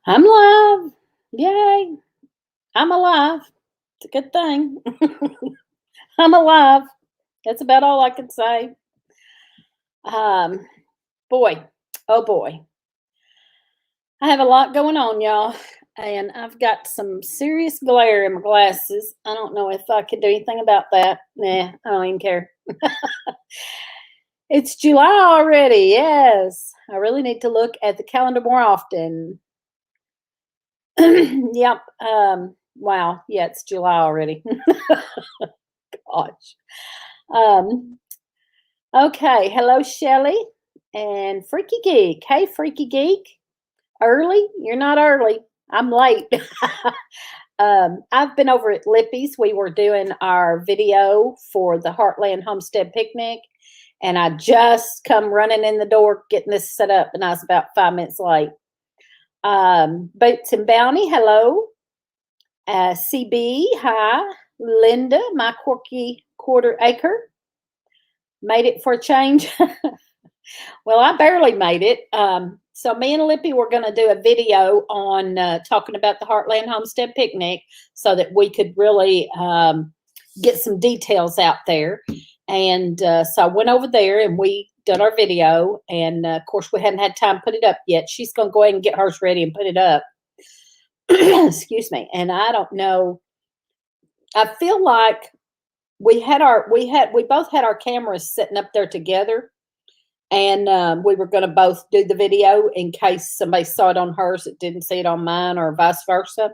I'm alive. Yay. I'm alive. It's a good thing. I'm alive. That's about all I can say. Um, boy, oh boy. I have a lot going on, y'all. And I've got some serious glare in my glasses. I don't know if I could do anything about that. Nah, I don't even care. It's July already. Yes. I really need to look at the calendar more often. Yep. Wow. Yeah, it's July already. Gosh. Um, okay. Hello, Shelly and Freaky Geek. Hey, Freaky Geek. Early? You're not early. I'm late. I've been over at Lippy's. We were doing our video for the Heartland Homestead Picnic, and I just come running in the door getting this set up, and I was about 5 minutes late. Boots and Bounty, hello. CB, hi. Linda, my quirky quarter acre. Made it for a change. Well, I barely made it. So me and Lippy were going to do a video on talking about the Heartland Homestead Picnic so that we could really get some details out there. And so I went over there and we did our video. And of course, we hadn't had time to put it up yet. She's going to go ahead and get hers ready and put it up. Excuse me. And I don't know. I feel like we both had our cameras sitting up there together, and we were going to both do the video in case somebody saw it on hers that didn't see it on mine, or vice versa.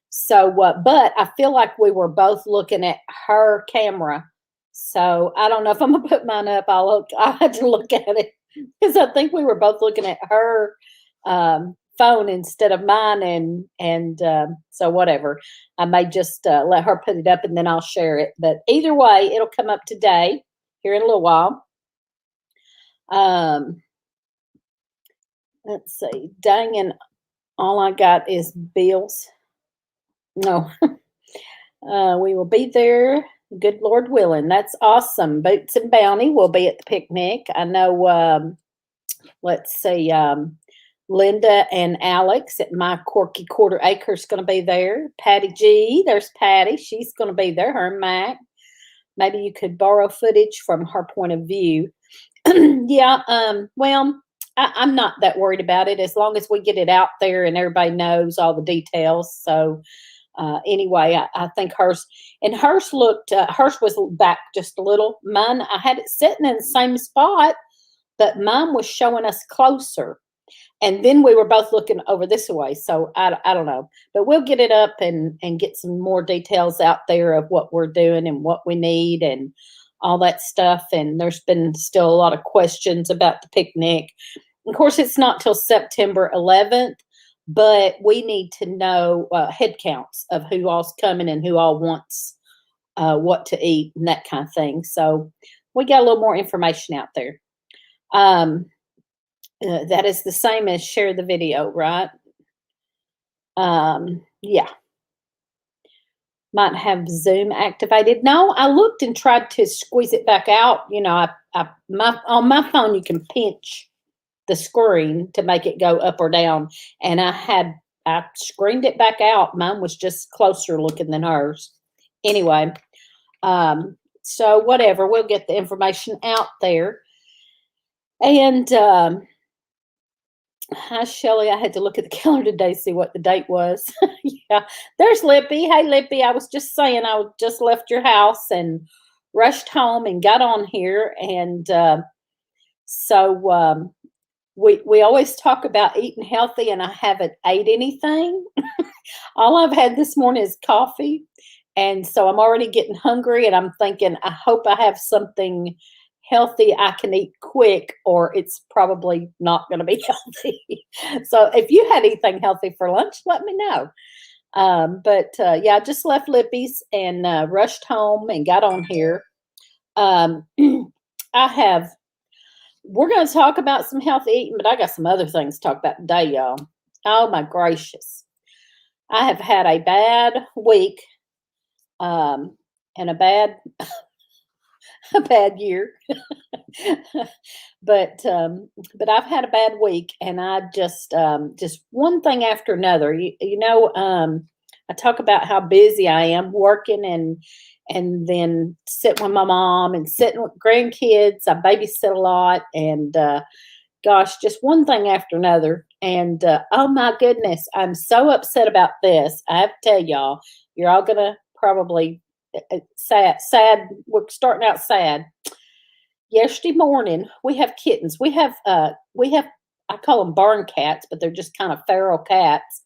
So, but I feel like we were both looking at her camera. So I don't know if I'm gonna put mine up. I'll have to look at it because I think we were both looking at her phone instead of mine, and so whatever. I may just let her put it up and then I'll share it. But either way, it'll come up today here in a little while. Let's see. Dang, and all I got is bills. No, we will be there. Good Lord willing. That's awesome. Boots and Bounty will be at the picnic. I know. Let's see. Linda and Alex at my quirky quarter acre is going to be there. Patty G, there's Patty. She's going to be there. Her and Mac. Maybe you could borrow footage from her point of view. Yeah. Well, I'm not that worried about it as long as we get it out there and everybody knows all the details. So anyway, I think hers looked hers was back just a little. Mine, I had it sitting in the same spot, but mine was showing us closer. And then we were both looking over this way. So I don't know, but we'll get it up and get some more details out there of what we're doing and what we need and all that stuff. And there's been still a lot of questions about the picnic. Of course, it's not till September 11th, but we need to know head counts of who all's coming and who all wants what to eat and that kind of thing. So we got a little more information out there. That is the same as share the video, right? Yeah. Might have Zoom activated. No, I looked and tried to squeeze it back out. You know, on my phone you can pinch the screen to make it go up or down, and I screened it back out. Mine was just closer looking than hers. Anyway, so whatever, we'll get the information out there. And hi, Shelly. I had to look at the calendar today to see what the date was. Yeah, there's Lippy. Hey, Lippy. I was just saying I just left your house and rushed home and got on here, and so we always talk about eating healthy, and I haven't ate anything. All I've had this morning is coffee, and so I'm already getting hungry, and I'm thinking I hope I have something healthy I can eat quick, or it's probably not going to be healthy. So if you had anything healthy for lunch, let me know. Yeah, I just left Lippy's and rushed home and got on here. We're going to talk about some healthy eating, but I got some other things to talk about today, y'all. Oh my gracious. I have had a bad week and a bad a bad year. but I've had a bad week, and I just one thing after another. I talk about how busy I am working, and then sitting with my mom and sitting with grandkids. I babysit a lot, and gosh, just one thing after another. And oh my goodness, I'm so upset about this. I have to tell y'all, you're all gonna probably sad. We're starting out sad. Yesterday morning, we have kittens. We have I call them barn cats, but they're just kind of feral cats.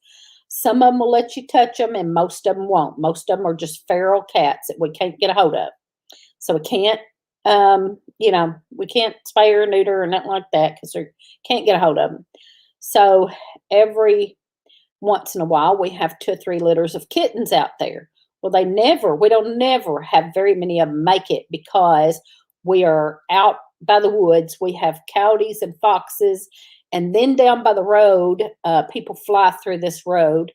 Some of them will let you touch them, and most of them won't. Most of them are just feral cats that we can't get a hold of. So we can't, we can't spay or neuter or nothing like that because we can't get a hold of them. So every once in a while, we have 2 or 3 litters of kittens out there. Well, we don't never have very many of them make it because we are out by the woods. We have coyotes and foxes. And then down by the road, people fly through this road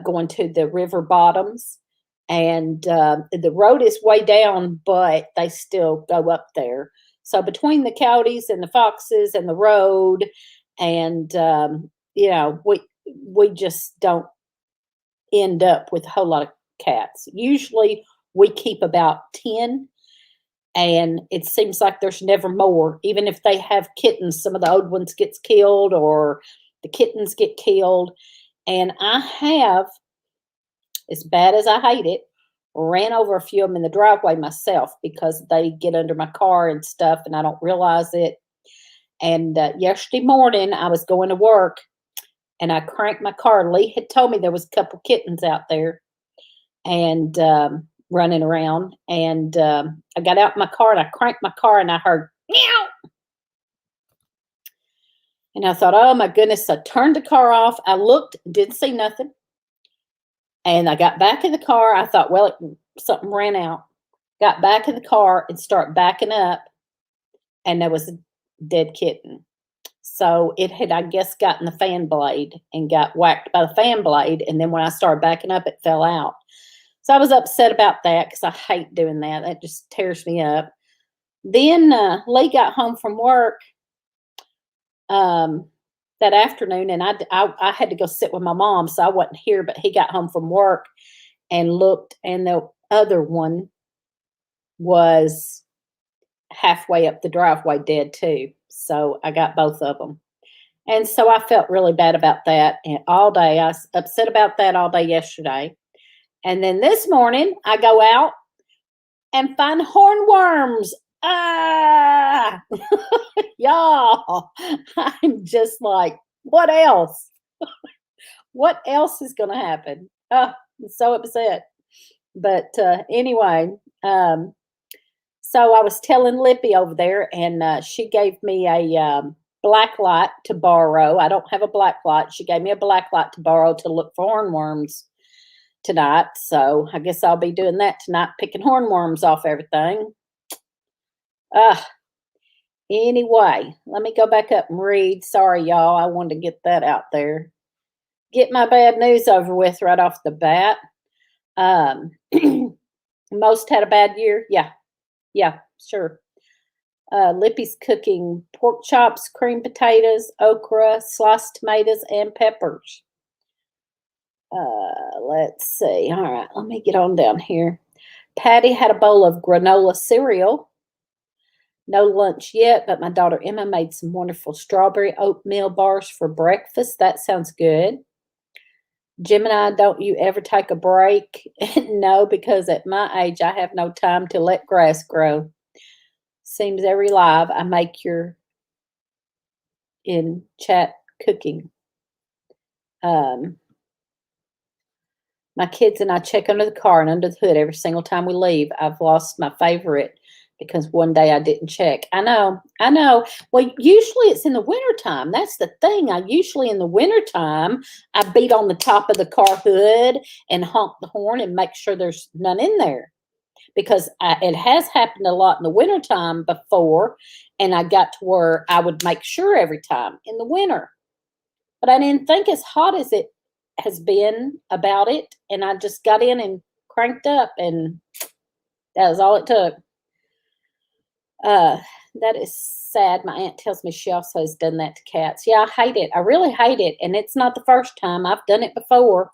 going to the river bottoms. And the road is way down, but they still go up there. So between the coyotes and the foxes and the road, and we just don't end up with a whole lot of cats. Usually we keep about 10, and it seems like there's never more. Even if they have kittens, some of the old ones gets killed or the kittens get killed. And I have, as bad as I hate it, ran over a few of them in the driveway myself because they get under my car and stuff, and I don't realize it. And yesterday morning, I was going to work, and I cranked my car. Lee had told me there was a couple kittens out there and running around. And I got out my car, and I cranked my car, and I heard meow. And I thought, oh my goodness. So I turned the car off. I looked, didn't see nothing. And I got back in the car. I thought, well, something ran out. Got back in the car and start backing up, and there was a dead kitten. So it had, I guess, gotten the fan blade and got whacked by the fan blade. And then when I started backing up, it fell out. So I was upset about that because I hate doing that. That just tears me up. Then Lee got home from work that afternoon, and I had to go sit with my mom, so I wasn't here, but he got home from work and looked, and the other one was halfway up the driveway dead too. So I got both of them. And so I felt really bad about that. And all day, I was upset about that all day yesterday. And then this morning, I go out and find hornworms. Ah, y'all, I'm just like, what else? What else is going to happen? Oh, I'm so upset. But anyway, so I was telling Lippy over there, and she gave me a black light to borrow. I don't have a black light. She gave me a black light to borrow to look for hornworms tonight. So I guess I'll be doing that tonight, picking hornworms off everything. Anyway, let me go back up and read. Sorry, y'all. I wanted to get that out there. Get my bad news over with right off the bat. Most had a bad year. Yeah, sure. Lippy's cooking pork chops, cream potatoes, okra, sliced tomatoes, and peppers. Let's see. All right, let me get on down here. Patty had a bowl of granola cereal. No lunch yet, but my daughter Emma made some wonderful strawberry oatmeal bars for breakfast. That sounds good. Gemini, don't you ever take a break? No, because at my age, I have no time to let grass grow. Seems every live I make your in chat cooking. My kids and I check under the car and under the hood every single time we leave. I've lost my favorite because one day I didn't check. I know. Well, usually it's in the wintertime. That's the thing. Usually in the wintertime, I beat on the top of the car hood and honk the horn and make sure there's none in there. Because it has happened a lot in the wintertime before, and I got to where I would make sure every time in the winter. But I didn't think as hot as it has been about it, and I just got in and cranked up, and that was all it took. That is sad. My aunt tells me she also has done that to cats. Yeah, I hate it. I really hate it. And it's not the first time. I've done it before.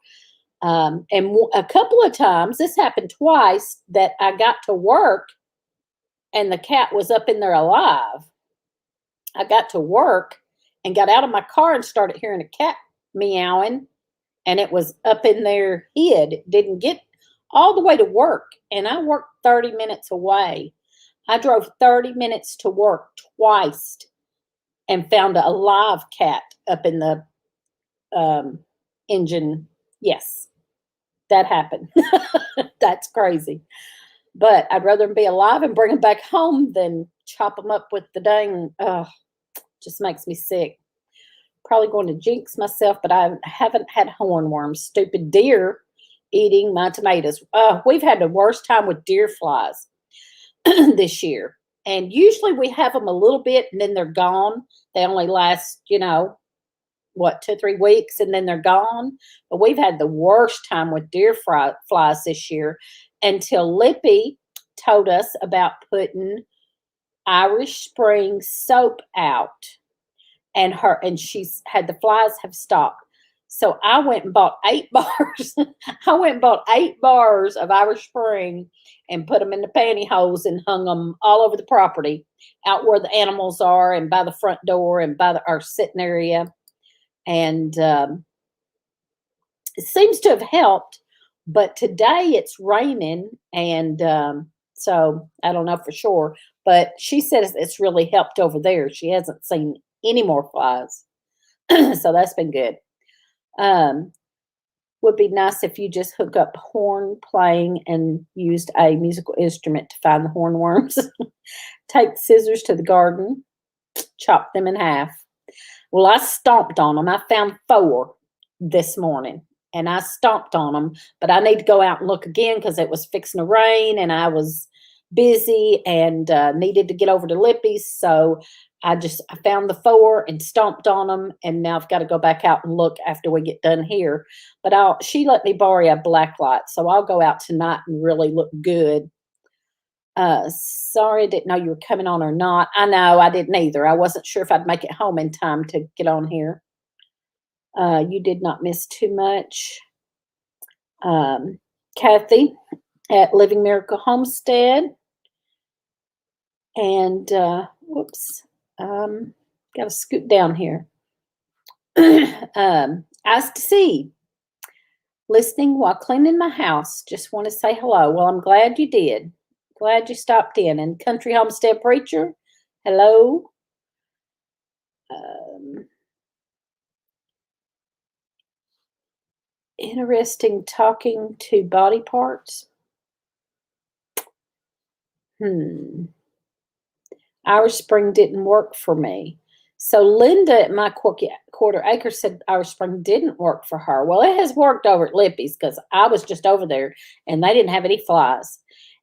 And a couple of times, this happened twice, that I got to work and the cat was up in there alive. I got to work and got out of my car and started hearing a cat meowing, and it was up in there hid. It didn't get all the way to work, and I worked 30 minutes away. I drove 30 minutes to work twice and found a live cat up in the engine. Yes, that happened. That's crazy. But I'd rather them be alive and bring them back home than chop them up with the dang, just makes me sick. Probably going to jinx myself, but I haven't had hornworms. Stupid deer eating my tomatoes. We've had the worst time with deer flies this year. And usually we have them a little bit and then they're gone. They only last, 2-3 weeks, and then they're gone. But we've had the worst time with deer flies this year, until Lippy told us about putting Irish Spring soap out, and she's had the flies have stopped. So I went and bought 8 bars. I went and bought 8 bars of Irish Spring and put them in the pantyhose and hung them all over the property, out where the animals are and by the front door and by our sitting area. And it seems to have helped, but today it's raining, and so I don't know for sure, but she says it's really helped over there. She hasn't seen any more flies. So that's been good. Would be nice if you just hook up horn playing and used a musical instrument to find the hornworms. Take scissors to the garden, chop them in half. Well, I stomped on them. I found 4 this morning, and I stomped on them, but I need to go out and look again because it was fixing to rain, and I was busy and needed to get over to Lippy's. So I found the 4 and stomped on them, and now I've got to go back out and look after we get done here. But she let me borrow a black light, so I'll go out tonight and really look good. Sorry, I didn't know you were coming on or not. I know, I didn't either. I wasn't sure if I'd make it home in time to get on here. You did not miss too much. Kathy at Living Miracle Homestead. And, whoops, got to scoot down here. Eyes to see. Listening while cleaning my house. Just want to say hello. Well, I'm glad you did. Glad you stopped in. And Country Homestead Preacher, hello. Interesting talking to body parts. Irish Spring didn't work for me. So Linda at my quarter acre said Irish Spring didn't work for her. Well, it has worked over at Lippy's because I was just over there and they didn't have any flies.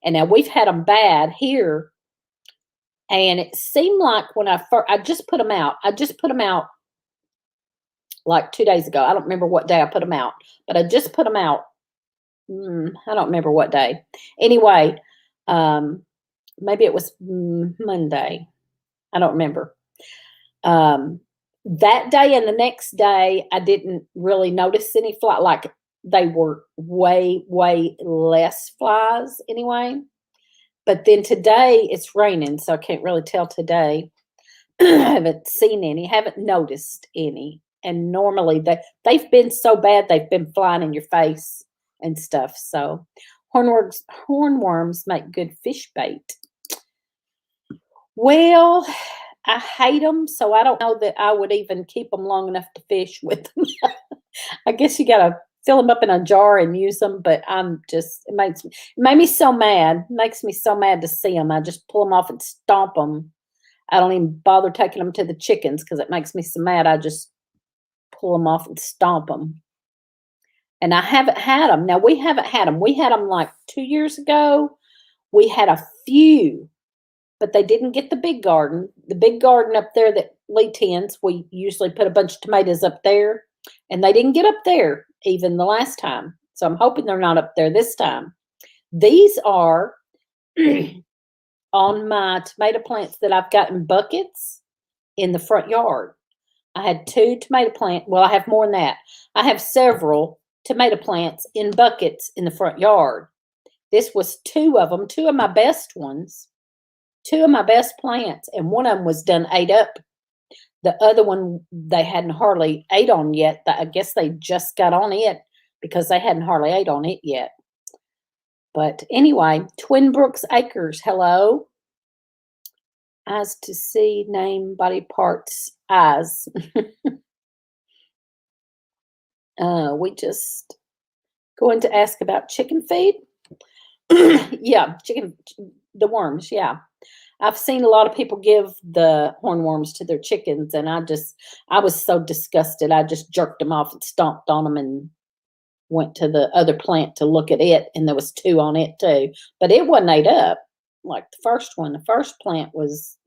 And now we've had them bad here. And it seemed like when I just put them out. I just put them out like 2 days ago. I don't remember what day I put them out, but I just put them out. I don't remember what day. Anyway, maybe it was Monday. I don't remember. That day and the next day, I didn't really notice any fly. Like they were way, way less flies anyway. But then today it's raining, so I can't really tell today. I haven't seen any, haven't noticed any. And normally they've been so bad, they've been flying in your face and stuff. So hornworms make good fish bait. Well, I hate them, so I don't know that I would even keep them long enough to fish with them. I guess you got to fill them up in a jar and use them, but it made me so mad. It makes me so mad to see them. I just pull them off and stomp them. I don't even bother taking them to the chickens because it makes me so mad. I just pull them off and stomp them. And I haven't had them. Now, we haven't had them. We had them like 2 years ago. We had a few, but they didn't get the big garden. The big garden up there that Lee tends, we usually put a bunch of tomatoes up there, and they didn't get up there even the last time. So I'm hoping they're not up there this time. These are on my tomato plants that I've got in buckets in the front yard. I had 2 tomato plants. Well, I have more than that. I have several tomato plants in buckets in the front yard. This was 2 of them, 2 of my best ones, 2 of my best plants, and one of them was done ate up. The other one, they hadn't hardly ate on yet. I guess they just got on it because they hadn't hardly ate on it yet. But anyway, Twin Brooks Acres, hello. Eyes to see, name, body parts, eyes. We just going to ask about chicken feed. Yeah, the worms, yeah. I've seen a lot of people give the hornworms to their chickens, and I was so disgusted. I just jerked them off and stomped on them and went to the other plant to look at it, and there was 2 on it too. But it wasn't ate up like the first one. The first plant was,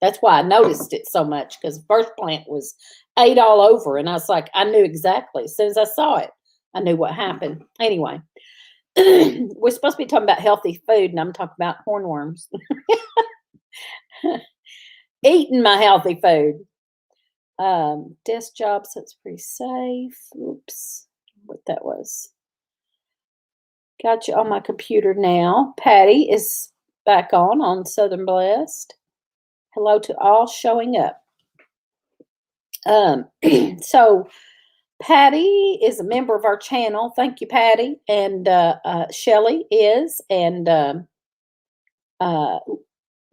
that's why I noticed it so much, because the first plant was ate all over, and I was like, I knew exactly. As soon as I saw it, I knew what happened. Anyway, we're supposed to be talking about healthy food, and I'm talking about hornworms. Eating my healthy food. Desk job, so it's pretty safe. Oops, what that was. Got you on my computer now. Patty is back on Southern Blessed. Hello to all showing up. So Patty is a member of our channel. Thank you, Patty. And Shelly is, and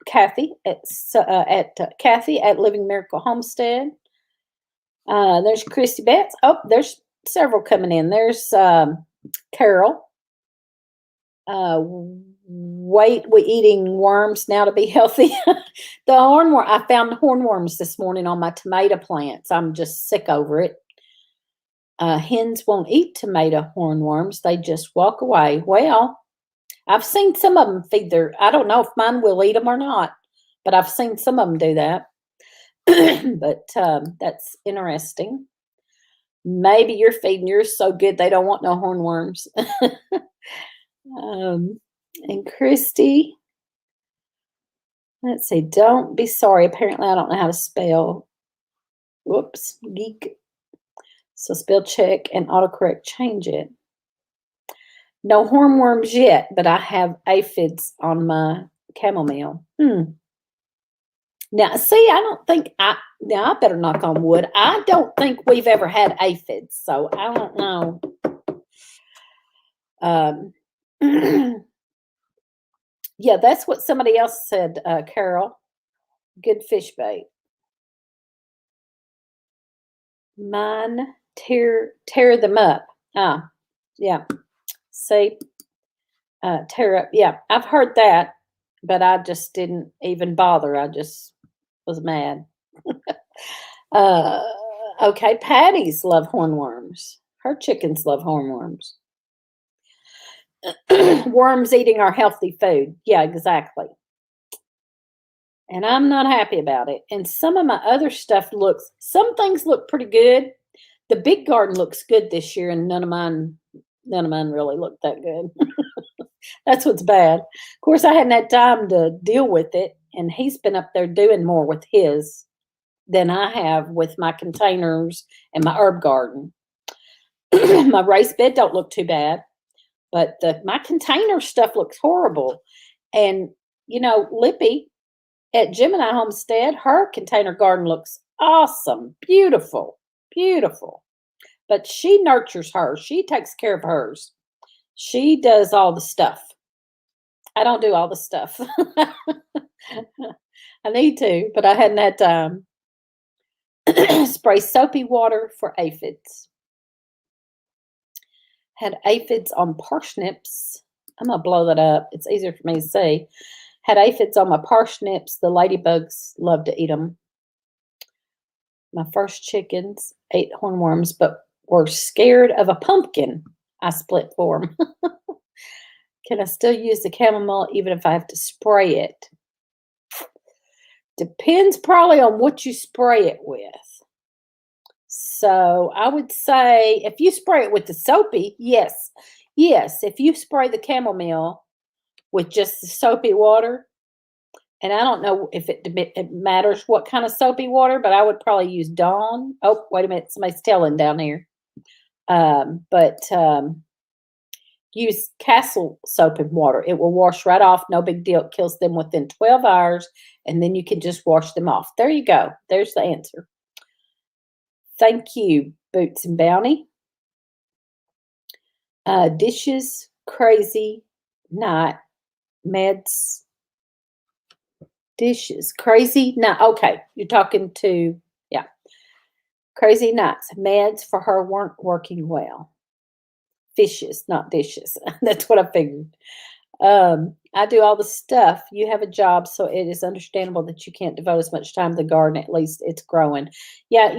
Kathy at Kathy at Living Miracle Homestead. There's Christy Betts. Oh, there's several coming in. There's Carol. Wait, we're eating worms now to be healthy. The hornworm. I found hornworms this morning on my tomato plants. I'm just sick over it. Hens won't eat tomato hornworms. They just walk away. Well, I've seen some of them feed their, I don't know if mine will eat them or not, but I've seen some of them do that. But that's interesting. Maybe you're feeding yours so good they don't want no hornworms. And Christy, let's see, don't be sorry. Apparently I don't know how to spell. Whoops, geek. So spell check and autocorrect change it. No hornworms yet, but I have aphids on my chamomile. Now, see, I don't think I better knock on wood. I don't think we've ever had aphids, so I don't know. Yeah, that's what somebody else said, Carol. Good fish bait. Mine tear them up. Yeah. See, tear up. Yeah, I've heard that, but I just didn't even bother. I just was mad. Okay, Patty's love hornworms. Her chickens love hornworms. Worms eating our healthy food. Yeah, exactly. And I'm not happy about it. And some of my other stuff some things look pretty good. The big garden looks good this year, and none of mine really look that good. That's what's bad. Of course, I hadn't had time to deal with it, and he's been up there doing more with his than I have with my containers and my herb garden. My raised bed don't look too bad, but my container stuff looks horrible. And, Lippy at Gemini Homestead, her container garden looks awesome, beautiful, beautiful. But she nurtures hers. She takes care of hers. She does all the stuff. I don't do all the stuff. I need to, but I hadn't had time. Spray soapy water for aphids. Had aphids on parsnips. I'm going to blow that up. It's easier for me to see. Had aphids on my parsnips. The ladybugs love to eat them. My first chickens ate hornworms, but were scared of a pumpkin I split for them. Can I still use the chamomile even if I have to spray it? Depends probably on what you spray it with. So I would say if you spray it with the soapy, yes. If you spray the chamomile with just the soapy water, And I don't know if it matters what kind of soapy water, but I would probably use Dawn. Oh, wait a minute, somebody's telling down here. But use Castle soap and water. It will wash right off, no big deal. It kills them within 12 hours, and then you can just wash them off. There you go. There's the answer. Thank you, Boots and Bounty. Dishes, crazy, not meds. Dishes, crazy, not okay. You're talking to, yeah. Crazy nights. Meds for her weren't working well. Fishes, not dishes. That's what I figured. I do all the stuff. You have a job, so it is understandable that you can't devote as much time to the garden. At least it's growing. Yeah,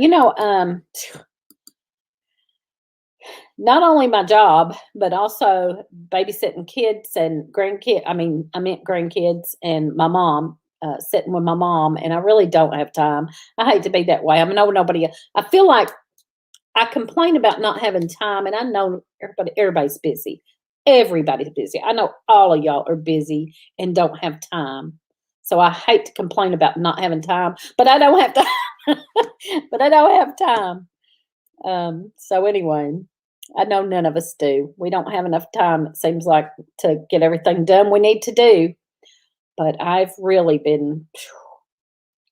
not only my job, but also babysitting kids and grandkids. I meant grandkids and my mom, sitting with my mom, and I really don't have time. I hate to be that way. I mean, nobody. I feel like I complain about not having time, and I know everybody's busy. Everybody's busy. I know all of y'all are busy and don't have time. So I hate to complain about not having time, but I don't have time. But I don't have time. So anyway, I know none of us do. We don't have enough time, it seems like, to get everything done we need to do. But I've really been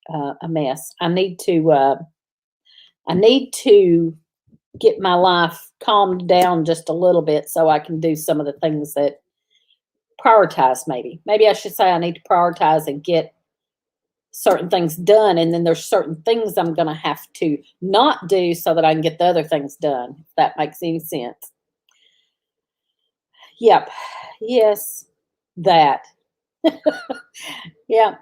a mess. I need to get my life calmed down just a little bit so I can do some of the things that prioritize. Maybe I should say I need to prioritize and get certain things done, and then there's certain things I'm going to have to not do so that I can get the other things done, if that makes any sense. Yep. Yes, that. Yeah.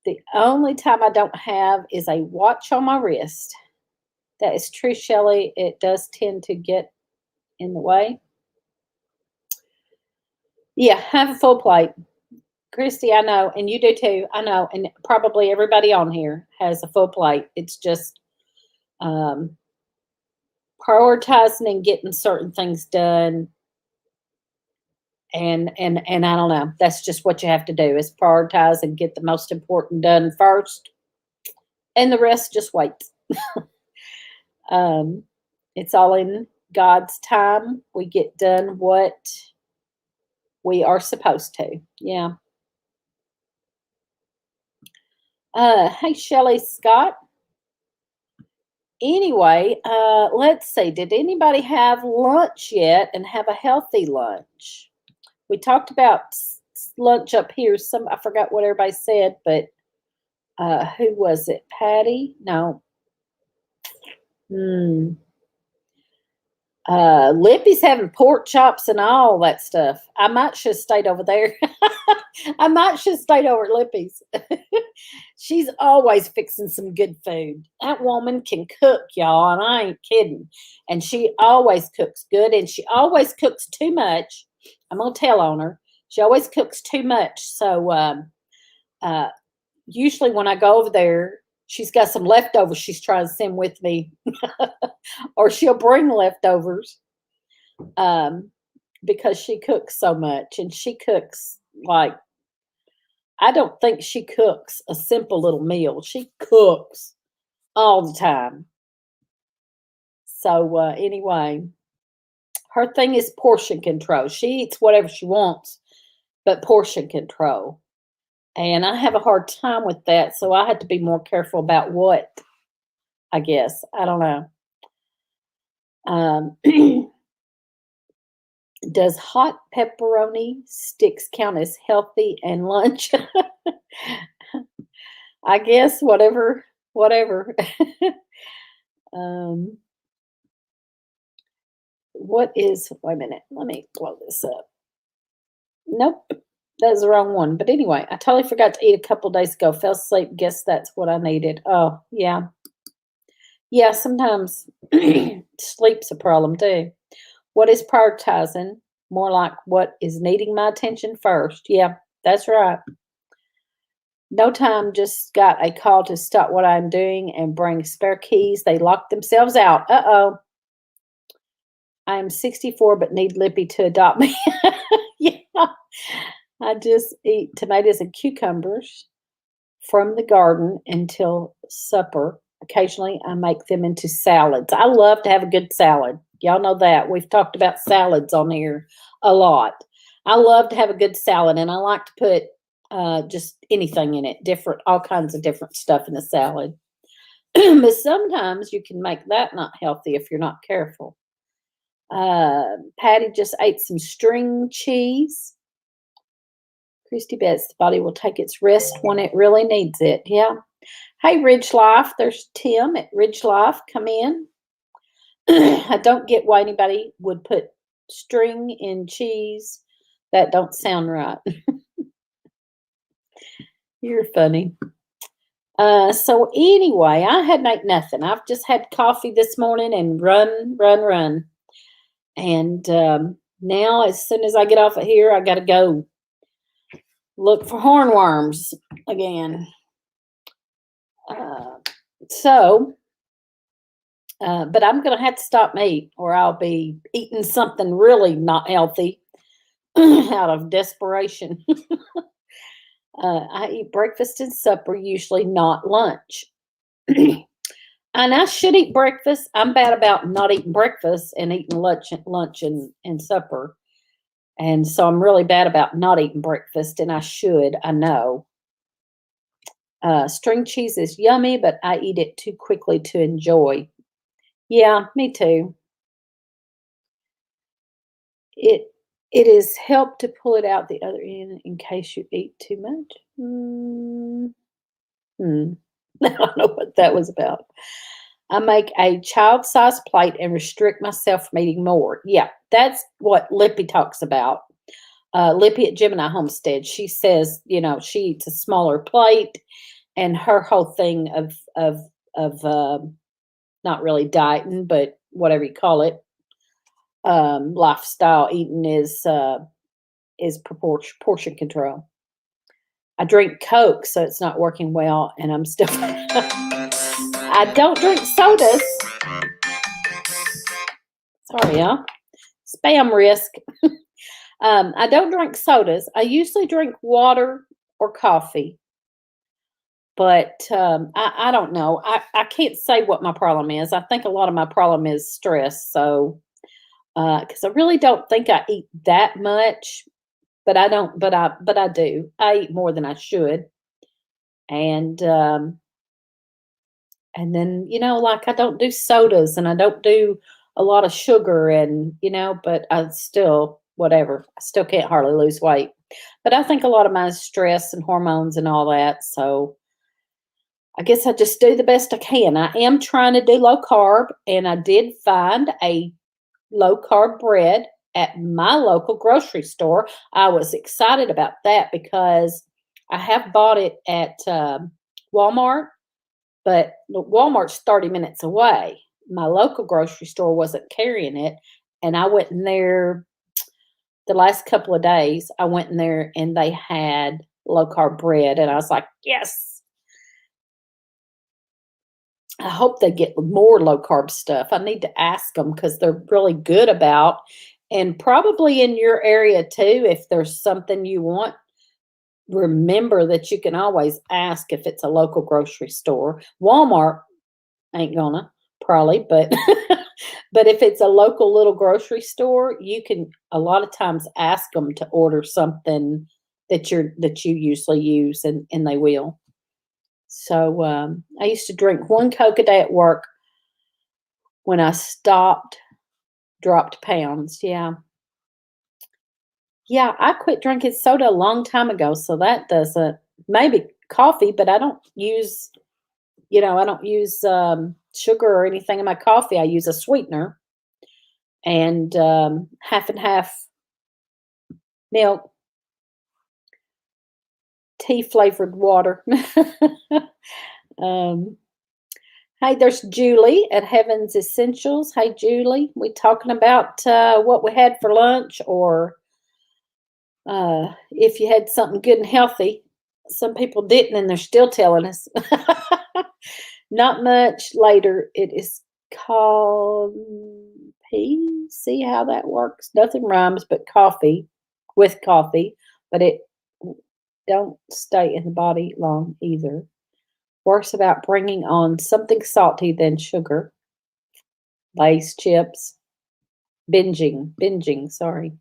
The only time I don't have is a watch on my wrist. That is true, Shelley. It does tend to get in the way. Yeah, have a full plate. Christy, I know, and you do too. I know, and probably everybody on here has a full plate. It's just prioritizing and getting certain things done. And I don't know. That's just what you have to do, is prioritize and get the most important done first, and the rest just waits. It's all in God's time. We get done what we are supposed to. Yeah. Hey, Shelley Scott. Anyway, let's see. Did anybody have lunch yet and have a healthy lunch? We talked about lunch up here. I forgot what everybody said, but who was it? Patty? No. Lippy's having pork chops and all that stuff. I might should have stayed over there. I might should have stayed over at Lippy's. She's always fixing some good food. That woman can cook, y'all, and I ain't kidding. And she always cooks good, and she always cooks too much. I'm gonna tell on her. She always cooks too much. So usually when I go over there, she's got some leftovers she's trying to send with me. Or she'll bring leftovers because she cooks so much. And she cooks like, I don't think she cooks a simple little meal. She cooks all the time. So anyway, her thing is portion control. She eats whatever she wants, but portion control. And I have a hard time with that, so I had to be more careful about what, I guess. I don't know. Does hot pepperoni sticks count as healthy and lunch? I guess whatever. Wait a minute, let me blow this up. Nope, that's the wrong one. But anyway, I totally forgot to eat a couple days ago. Fell asleep. Guess that's what I needed. Oh, yeah. Yeah, sometimes sleep's a problem too. What is prioritizing? More like what is needing my attention first. Yeah, that's right. No time, just got a call to stop what I'm doing and bring spare keys. They locked themselves out. Uh-oh. I am 64 but need Lippy to adopt me. Yeah. I just eat tomatoes and cucumbers from the garden until supper. Occasionally, I make them into salads. I love to have a good salad. Y'all know that. We've talked about salads on here a lot. I love to have a good salad, and I like to put just anything in it, different, all kinds of different stuff in the salad. But sometimes you can make that not healthy if you're not careful. Patty just ate some string cheese. Christy bets the body will take its rest when it really needs it. Yeah. Hey, Ridge Life. There's Tim at Ridge Life. Come in. I don't get why anybody would put string in cheese. That don't sound right. You're funny. So anyway, I hadn't ate nothing. I've just had coffee this morning and run. And now, as soon as I get off of here, I got to go look for hornworms again. But I'm going to have to stop meat or I'll be eating something really not healthy out of desperation. I eat breakfast and supper, usually not lunch. And I should eat breakfast. I'm bad about not eating breakfast and eating lunch and supper. And so I'm really bad about not eating breakfast, and I should, I know. String cheese is yummy, but I eat it too quickly to enjoy. Yeah, me too. It is helped to pull it out the other end in case you eat too much. I don't know what that was about. I make a child-sized plate and restrict myself from eating more. Yeah, that's what Lippy talks about. Lippy at Gemini Homestead, she says, she eats a smaller plate, and her whole thing of not really dieting, but whatever you call it, lifestyle eating is portion control. I drink Coke, so it's not working well, and I'm still. I don't drink sodas. Sorry, y'all. Spam risk. I don't drink sodas. I usually drink water or coffee. But I don't know. I can't say what my problem is. I think a lot of my problem is stress. So, because I really don't think I eat that much, but I don't. But I do. I eat more than I should, and then like I don't do sodas, and I don't do a lot of sugar, and but I still whatever. I still can't hardly lose weight. But I think a lot of mine is stress and hormones and all that. So I guess I just do the best I can. I am trying to do low carb, and I did find a low carb bread at my local grocery store. I was excited about that because I have bought it at Walmart, but Walmart's 30 minutes away. My local grocery store wasn't carrying it, and I went in there the last couple of days. I went in there, and they had low carb bread, and I was like, yes. I hope they get more low carb stuff. I need to ask them because they're really good about, and probably in your area too, if there's something you want, remember that you can always ask if it's a local grocery store. Walmart ain't gonna probably, but but if it's a local little grocery store, you can a lot of times ask them to order something that you usually use, and they will. So I used to drink 1 Coke a day at work. When I dropped pounds. Yeah. Yeah, I quit drinking soda a long time ago, so that doesn't, maybe coffee, but I don't use, sugar or anything in my coffee. I use a sweetener and half and half milk, tea flavored water. Hey, there's Julie at Heaven's Essentials. Hey, Julie, we talking about what we had for lunch, or if you had something good and healthy. Some people didn't, and they're still telling us. Not much later. It is called See how that works? Nothing rhymes but coffee with coffee, but it don't stay in the body long either. Works about bringing on something salty than sugar. Lace chips. Binging, sorry.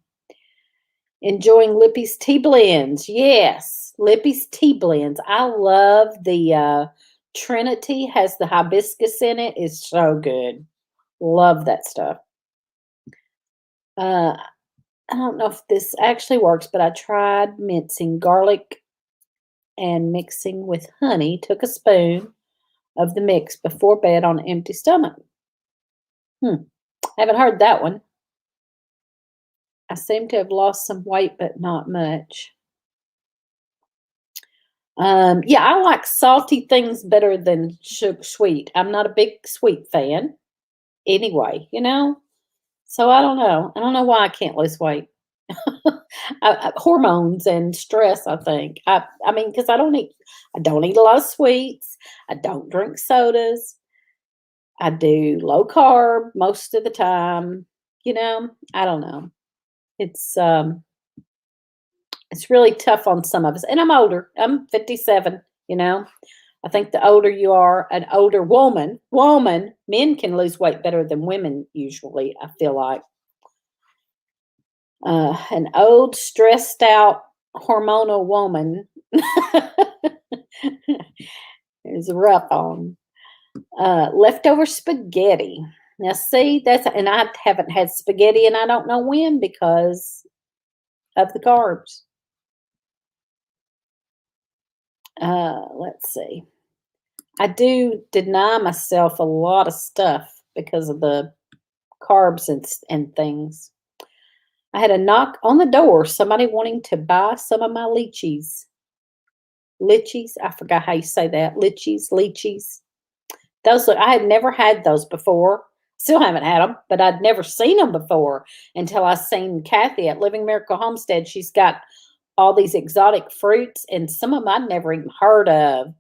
Enjoying Lippy's tea blends. Yes, Lippy's tea blends. I love the Trinity has the hibiscus in it. It's so good. Love that stuff. I don't know if this actually works, but I tried mincing garlic and mixing with honey. Took a spoon of the mix before bed on an empty stomach. Haven't heard that one. I seem to have lost some weight, but not much. Yeah, I like salty things better than sweet. I'm not a big sweet fan anyway, So I don't know. I don't know why I can't lose weight. Hormones and stress, I think. I mean, because I don't eat a lot of sweets. I don't drink sodas. I do low carb most of the time. I don't know. It's really tough on some of us. And I'm older. I'm 57, I think the older you are, an older woman, men can lose weight better than women usually, I feel like. An old, stressed out, hormonal woman is rough on. Leftover spaghetti. Now, see, and I haven't had spaghetti and I don't know when because of the carbs. Let's see. I do deny myself a lot of stuff because of the carbs and things. I had a knock on the door, somebody wanting to buy some of my lychees. Lychees, I forgot how you say that. Lychees. I had never had those before. Still haven't had them, but I'd never seen them before until I seen Kathy at Living Miracle Homestead. She's got all these exotic fruits, and some of them I'd never even heard of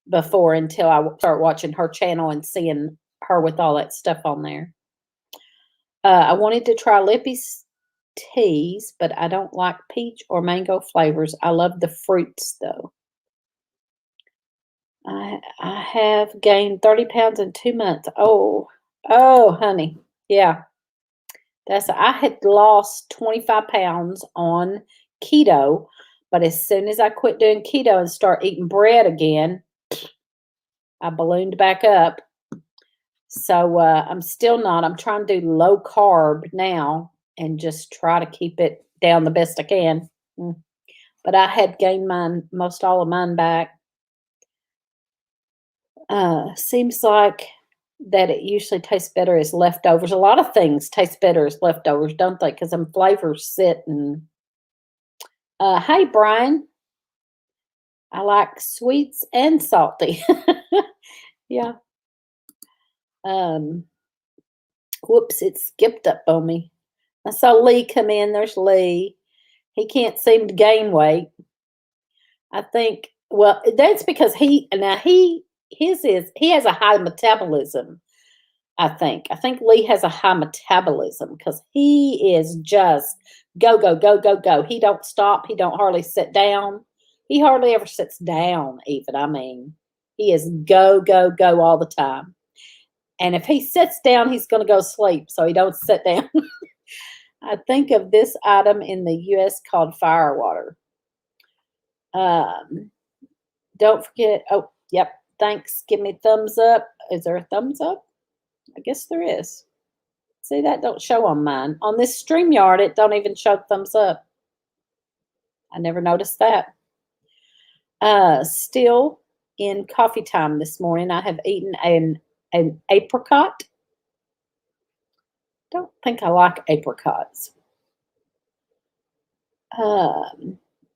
before until I started watching her channel and seeing her with all that stuff on there. I wanted to try Lippy's teas, but I don't like peach or mango flavors. I love the fruits, though. I have gained 30 pounds in 2 months. Oh, honey. Yeah. I had lost 25 pounds on keto, but as soon as I quit doing keto and start eating bread again, I ballooned back up. So I'm still not. I'm trying to do low carb now and just try to keep it down the best I can. But I had gained most all of mine back. Seems like that it usually tastes better as leftovers. A lot of things taste better as leftovers, don't they? Because them flavors sit and. Hey, Brian. I like sweets and salty. Yeah. Whoops, it skipped up on me. I saw Lee come in. There's Lee. He can't seem to gain weight. I think, well, that's because he has a high metabolism. I think Lee has a high metabolism because he is just go, go, go, go, go. He don't stop. He don't hardly sit down. He hardly ever sits down even. I mean, he is go, go, go all the time. And if he sits down, he's going to go sleep. So he don't sit down. I think of this item in the U.S. called firewater. Don't forget. Oh, yep. Thanks. Give me a thumbs up. Is there a thumbs up? I guess there is. See, that don't show on mine. On this StreamYard, it don't even show thumbs up. I never noticed that. Still in coffee time this morning, I have eaten an apricot. Don't think I like apricots.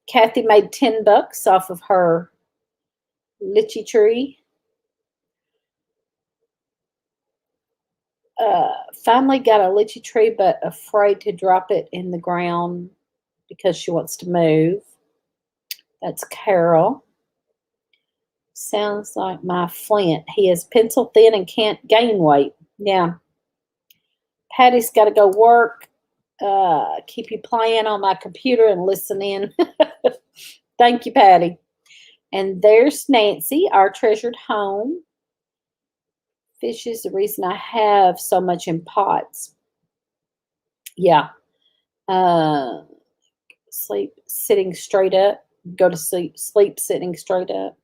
Kathy made $10 off of her lychee tree. Finally got a lychee tree, but afraid to drop it in the ground because she wants to move. That's Carol. Sounds like my Flint. He is pencil thin and can't gain weight. Yeah. Patty's got to go work. Keep you playing on my computer and listen in. Thank you, Patty. And there's Nancy, our treasured home. Fish is the reason I have so much in pots. Yeah. Uh, sleep sitting straight up. Go to sleep sitting straight up.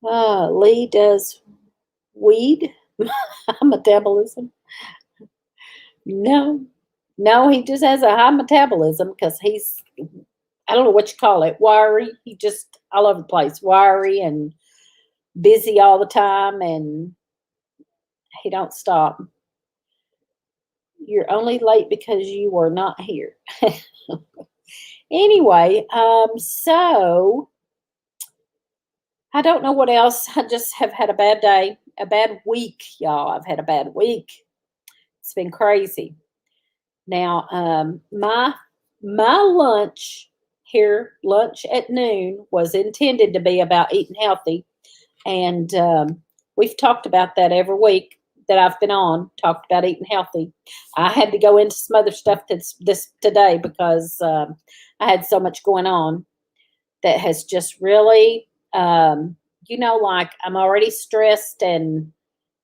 Lee does weed metabolism. No, no, he just has a high metabolism because he's, I don't know what you call it, wiry. He just all over the place, wiry and busy all the time, and he don't stop. You're only late because you were not here. Anyway, so I don't know what else. I just have had a bad day, a bad week, y'all. I've had a bad week. It's been crazy. Now, my lunch here, lunch at noon, was intended to be about eating healthy, and we've talked about that every week that I've been on. Talked about eating healthy. I had to go into some other stuff this today because I had so much going on that has just really, like I'm already stressed, and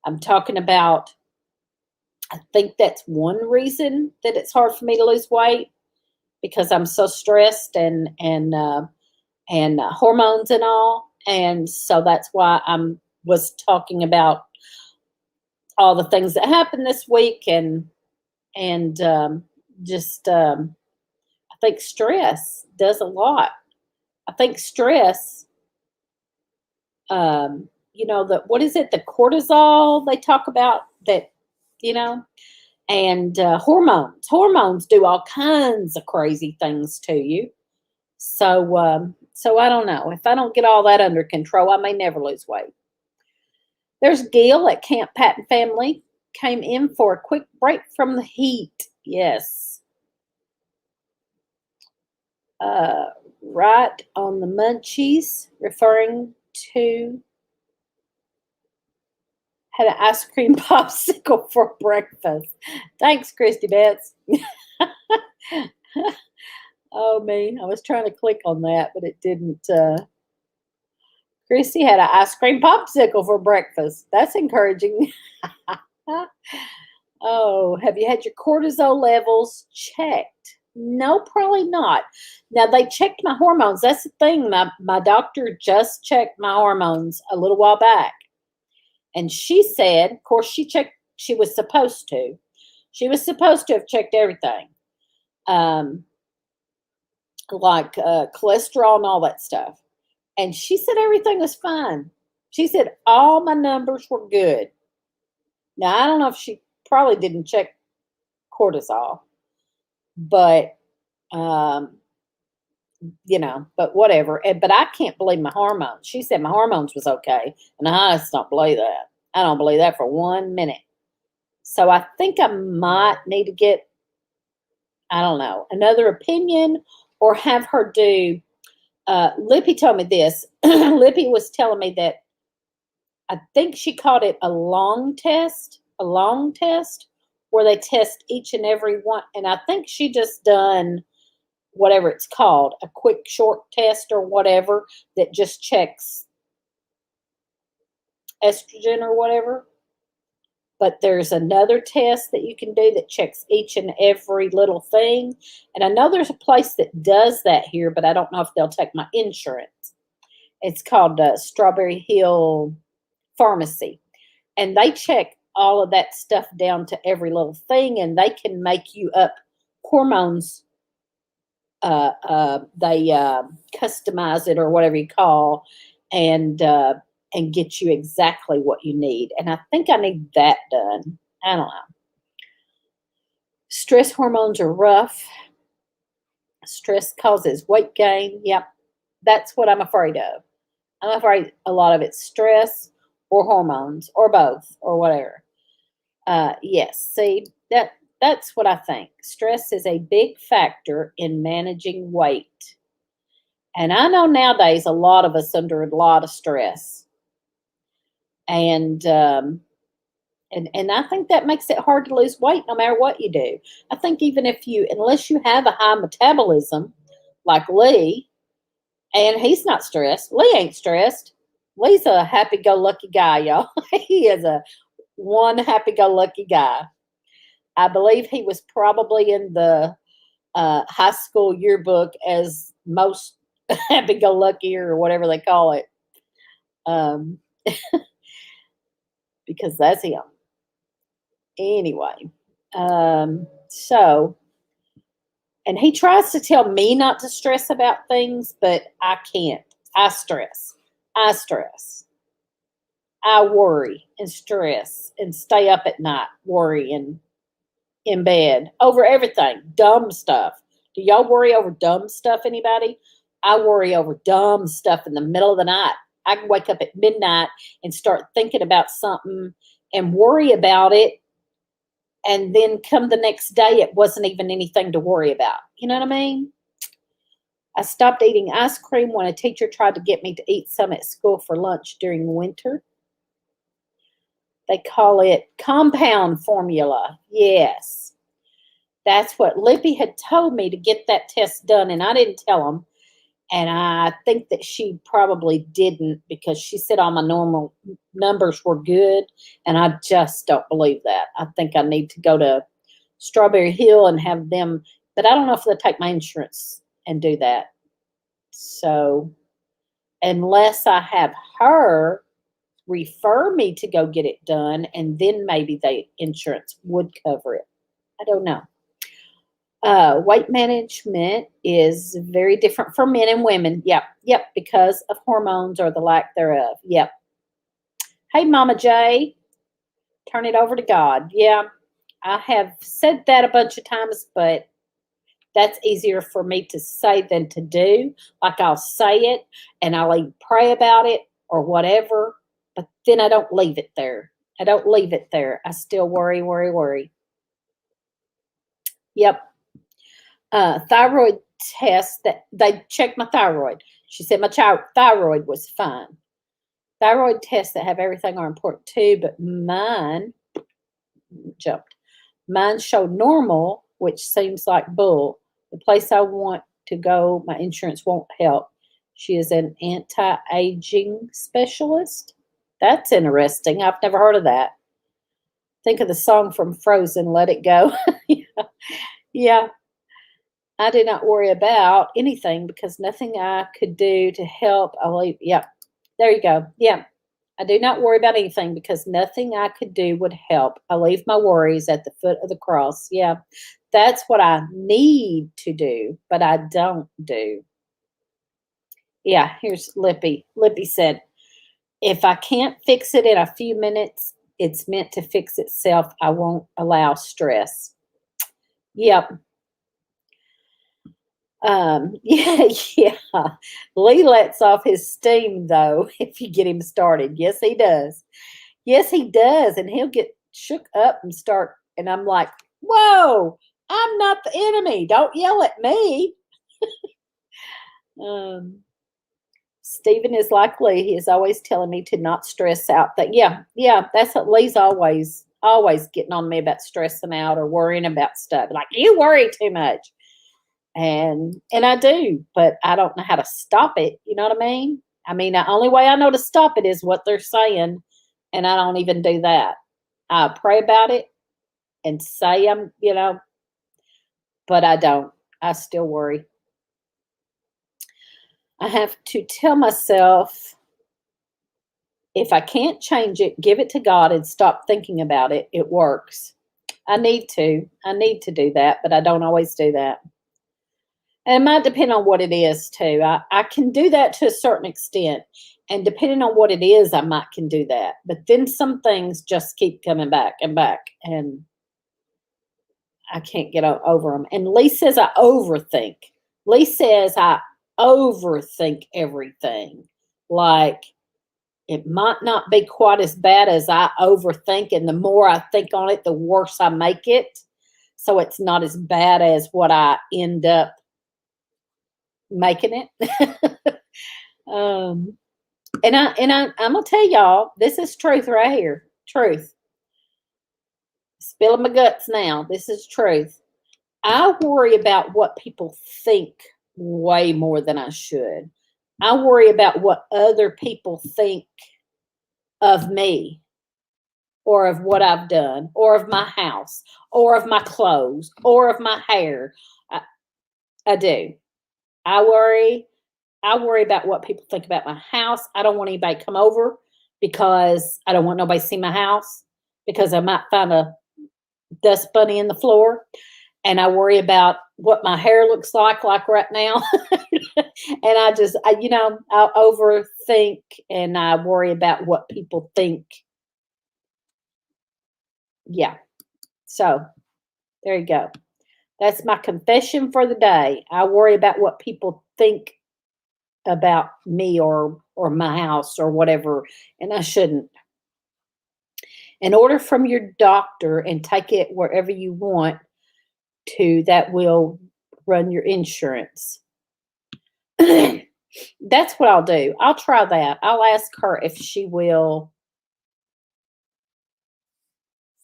I'm talking about. I think that's one reason that it's hard for me to lose weight because I'm so stressed and hormones and all, and so that's why was talking about all the things that happened this week and just I think stress does a lot. I think stress, what is it? The cortisol they talk about that, you know, and hormones. Hormones do all kinds of crazy things to you. So I don't know. If I don't get all that under control, I may never lose weight. There's Gail at Camp Patton Family. Came in for a quick break from the heat. Yes. Right on the munchies, referring to had an ice cream popsicle for breakfast. Thanks, Christy Betts. Oh, me. I was trying to click on that, but it didn't. Christy had an ice cream popsicle for breakfast. That's encouraging. Oh, have you had your cortisol levels checked? No, probably not. Now, they checked my hormones. That's the thing. My doctor just checked my hormones a little while back. And she said, of course, she was supposed to. She was supposed to have checked everything, like cholesterol and all that stuff. And she said everything was fine. She said all my numbers were good. Now, I don't know if she probably didn't check cortisol, but, but whatever. But I can't believe my hormones. She said my hormones was okay. And I just don't believe that. I don't believe that for 1 minute. So I think I might need to get, I don't know, another opinion or have her do. Lippy told me this. Lippy was telling me that I think she called it a long test where they test each and every one. And I think she just done whatever it's called, a quick short test or whatever that just checks estrogen or whatever. But there's another test that you can do that checks each and every little thing. And I know there's a place that does that here, but I don't know if they'll take my insurance. It's called Strawberry Hill Pharmacy. And they check all of that stuff down to every little thing, and they can make you up hormones. They customize it or whatever you call, and get you exactly what you need. And I think I need that done. I don't know. Stress hormones are rough. Stress causes weight gain. Yep. That's what I'm afraid of. I'm afraid a lot of it's stress or hormones or both or whatever. Yes. See, that's what I think. Stress is a big factor in managing weight. And I know nowadays a lot of us under a lot of stress. And I think that makes it hard to lose weight no matter what you do. I think even unless you have a high metabolism, like Lee, and he's not stressed. Lee ain't stressed. Lee's a happy-go-lucky guy, y'all. He is a one happy-go-lucky guy. I believe he was probably in the high school yearbook as most happy-go-lucky or whatever they call it, um, because that's him. Anyway, so, and he tries to tell me not to stress about things, but I can't. I stress. I stress. I worry and stress and stay up at night worrying in bed over everything, dumb stuff. Do y'all worry over dumb stuff, anybody? I worry over dumb stuff in the middle of the night. I can wake up at midnight and start thinking about something and worry about it, and then come the next day, it wasn't even anything to worry about. You know what I mean? I stopped eating ice cream when a teacher tried to get me to eat some at school for lunch during winter. They call it compound formula. Yes. That's what Lippy had told me to get that test done, and I didn't tell him. And I think that she probably didn't, because she said all my normal numbers were good, and I just don't believe that. I think I need to go to Strawberry Hill and have them, but I don't know if they'll take my insurance and do that. So unless I have her refer me to go get it done, and then maybe the insurance would cover it. I don't know. Weight management is very different for men and women. Yep, because of hormones or the lack thereof. Yep. Hey, Mama J, turn it over to God. Yeah, I have said that a bunch of times, but that's easier for me to say than to do. Like, I'll say it and I'll even pray about it or whatever, but then I don't leave it there. I don't leave it there. I still worry. Yep. Thyroid test, that they checked my thyroid. She said my thyroid was fine. Thyroid tests that have everything are important too, but mine jumped. Mine showed normal, which seems like bull. The place I want to go, my insurance won't help. She is an anti-aging specialist. That's interesting. I've never heard of that. Think of the song from Frozen, Let It Go. Yeah. I do not worry about anything because nothing I could do to help. Yeah, there you go. Yeah, I do not worry about anything because nothing I could do would help. I leave my worries at the foot of the cross. Yeah, that's what I need to do, but I don't do. Yeah, here's Lippy. Lippy said, if I can't fix it in a few minutes, it's meant to fix itself. I won't allow stress. Yep. Yeah. Lee lets off his steam though if you get him started. Yes, he does. Yes, he does, and he'll get shook up and start. And I'm like, whoa, I'm not the enemy. Don't yell at me. Stephen is like Lee. He is always telling me to not stress out. That yeah, that's what Lee's always getting on me about stressing out or worrying about stuff. Like, you worry too much. And I do, but I don't know how to stop it. You know what I mean? I mean, the only way I know to stop it is what they're saying, and I don't even do that. I pray about it and say but I don't. I still worry. I have to tell myself, if I can't change it, give it to God and stop thinking about it. It works. I need to do that, but I don't always do that. And it might depend on what it is too. I can do that to a certain extent. And depending on what it is, I might can do that. But then some things just keep coming back and back. And I can't get over them. And Lee says I overthink. Lee says I overthink everything. Like, it might not be quite as bad as I overthink. And the more I think on it, the worse I make it. So it's not as bad as what I end up making it. I'm gonna tell y'all, this is truth right here. Truth. Spilling my guts now. This is truth. I worry about what people think way more than I should. I worry about what other people think of me or of what I've done or of my house or of my clothes or of my hair. I do. I worry. I worry about what people think about my house. I don't want anybody to come over because I don't want nobody to see my house because I might find a dust bunny in the floor. And I worry about what my hair looks like right now. And I overthink and I worry about what people think. Yeah. So there you go. That's my confession for the day. I worry about what people think about me or my house or whatever, and I shouldn't. An order from your doctor and take it wherever you want to that will run your insurance. That's what I'll do. I'll try that. I'll ask her if she will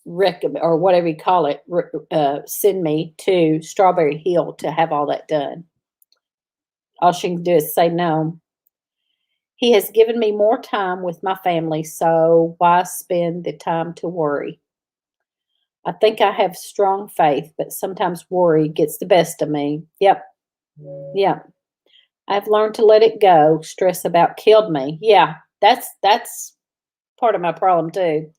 recommend or whatever you call it, send me to Strawberry Hill to have all that done. All she can do is say no. He has given me more time with my family, so why spend the time to worry? I think I have strong faith, but sometimes worry gets the best of me. Yep. Yep. I've learned to let it go. Stress about killed me. Yeah, that's part of my problem too.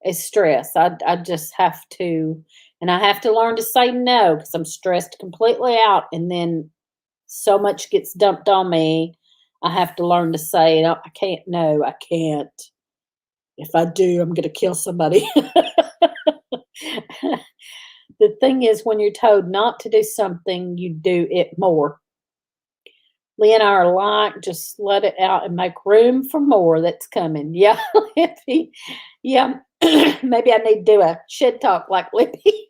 Is stress. I just have to, and I have to learn to say no because I'm stressed completely out, and then so much gets dumped on me. I have to learn to say, no, I can't. No, I can't. If I do, I'm going to kill somebody. The thing is, when you're told not to do something, you do it more. Lee and I are like, just let it out and make room for more that's coming. Yeah, Lippy. Yeah, maybe I need to do a shed talk like Lippy.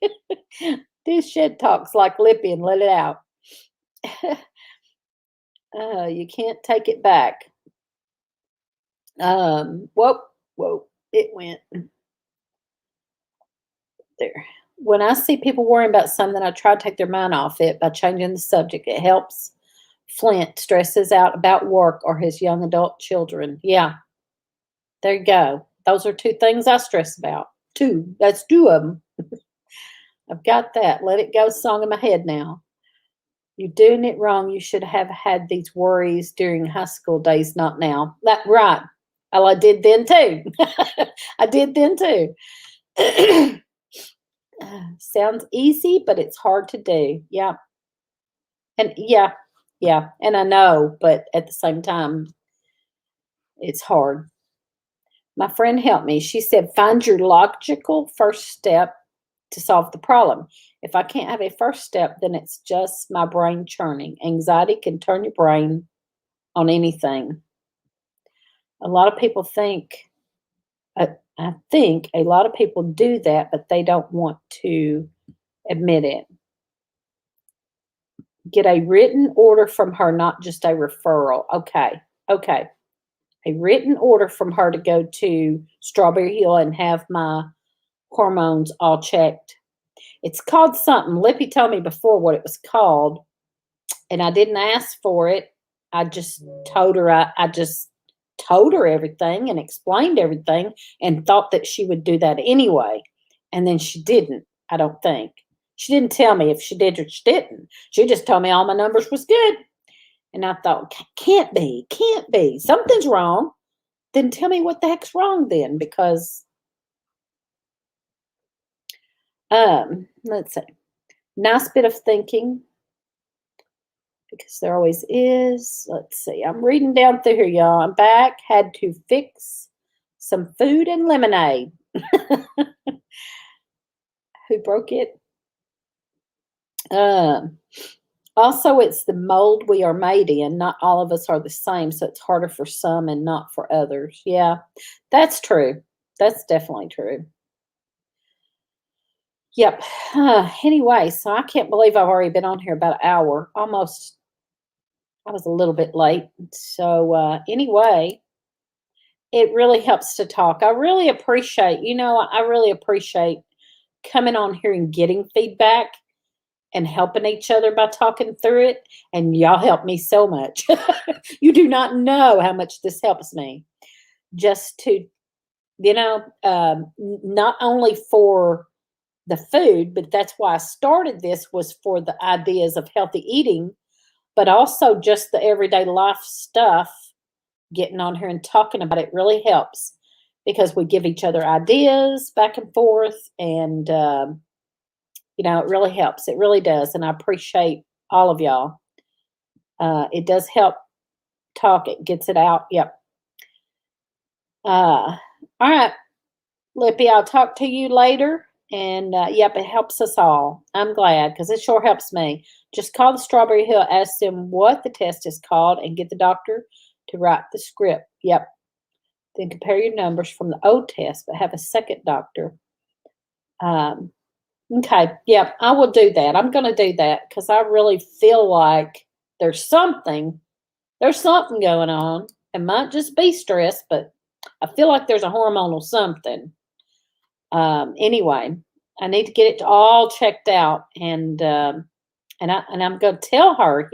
Do shed talks like Lippy and let it out. You can't take it back. Whoa, it went there. When I see people worrying about something, I try to take their mind off it by changing the subject. It helps. Flint stresses out about work or his young adult children. Yeah, there you go. Those are two things I stress about. Two. That's two of them. I've got that. Let it go song in my head now. You're doing it wrong. You should have had these worries during high school days, not now. That right. Well, I did then too. I did then too. Sounds easy, but it's hard to do. Yeah. And yeah. And I know, but at the same time, it's hard. My friend helped me. She said, find your logical first step to solve the problem. If I can't have a first step, then it's just my brain churning. Anxiety can turn your brain on anything. A lot of people think, I think a lot of people do that, but they don't want to admit it. Get a written order from her, not just a referral. Okay. A written order from her to go to Strawberry Hill and have my hormones all checked. It's called something. Lippy told me before what it was called, and I didn't ask for it. I just told her I just told her everything and explained everything and thought that she would do that anyway. And then she didn't, I don't think. She didn't tell me if she did or she didn't. She just told me all my numbers was good. And I thought, can't be. Something's wrong. Then tell me what the heck's wrong then, because let's see. Nice bit of thinking, because there always is. Let's see. I'm reading down through here, y'all. I'm back. Had to fix some food and lemonade. Who broke it? Also, it's the mold we are made in. Not all of us are the same, so it's harder for some and not for others. Yeah, that's true. That's definitely true. Yep. Anyway, so I can't believe I've already been on here about an hour. Almost. I was a little bit late. So anyway, it really helps to talk. I really appreciate, I really appreciate coming on here and getting feedback and helping each other by talking through it. And y'all help me so much. You do not know how much this helps me. Just to, not only for the food, but that's why I started this, was for the ideas of healthy eating, but also just the everyday life stuff. Getting on here and talking about it really helps, because we give each other ideas back and forth, and it really helps. It really does, and I appreciate all of y'all. It does help talk. It gets it out. Yep. All right, Lippy, I'll talk to you later. And yep, it helps us all. I'm glad, because it sure helps me. Just call the Strawberry Hill, ask them what the test is called, and get the doctor to write the script. Yep. Then compare your numbers from the old test, but have a second doctor. Okay. Yep, I will do that. I'm going to do that, because I really feel like there's something going on. It might just be stress, but I feel like there's a hormonal something. Anyway, I need to get it all checked out, and I'm going to tell her,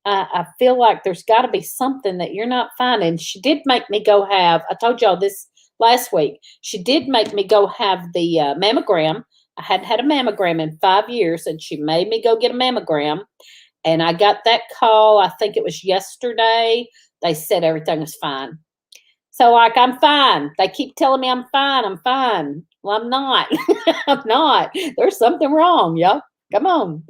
I feel like there's got to be something that you're not finding. She did make me go have, I told y'all this last week, she did make me go have the mammogram. I hadn't had a mammogram in 5 years, and she made me go get a mammogram. And I got that call, I think it was yesterday. They said everything was fine. So, like, I'm fine. They keep telling me I'm fine. I'm fine. Well, I'm not. I'm not. There's something wrong, y'all. Come on.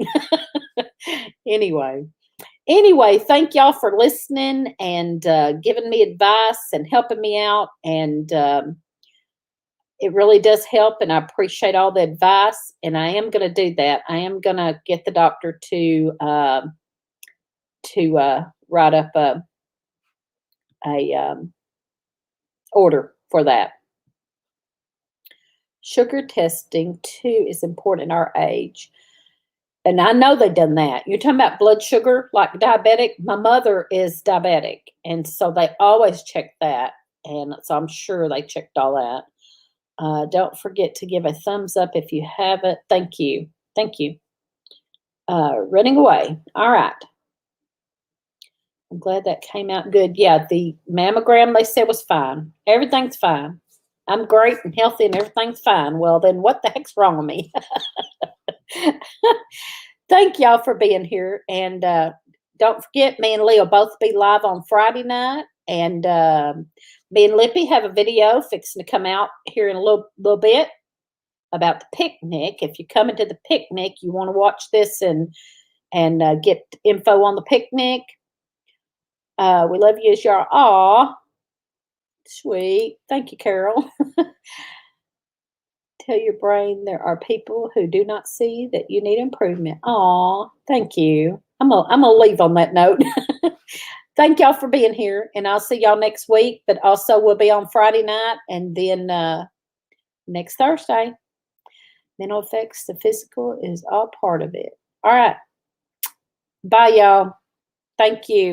Anyway, thank y'all for listening and giving me advice and helping me out. And it really does help, and I appreciate all the advice. And I am going to do that. I am going to get the doctor to write up a order for that. Sugar testing too is important in our age. And I know they've done that. You're talking about blood sugar, like diabetic. My mother is diabetic, and so they always check that. And so I'm sure they checked all that. Don't forget to give a thumbs up if you haven't. Thank you. Thank you. Running away. All right. I'm glad that came out good. Yeah, the mammogram, they said, was fine. Everything's fine. I'm great and healthy and everything's fine. Well, then what the heck's wrong with me? Thank y'all for being here. And don't forget, me and Lee will both be live on Friday night. And me and Lippy have a video fixing to come out here in a little bit about the picnic. If you're coming to the picnic, you want to watch this and get info on the picnic. We love you as y'all. Aw, sweet. Thank you, Carol. Tell your brain there are people who do not see that you need improvement. Aw, thank you. I'm gonna leave on that note. Thank y'all for being here, and I'll see y'all next week. But also, we'll be on Friday night, and then next Thursday. Mental effects, the physical is all part of it. All right. Bye, y'all. Thank you.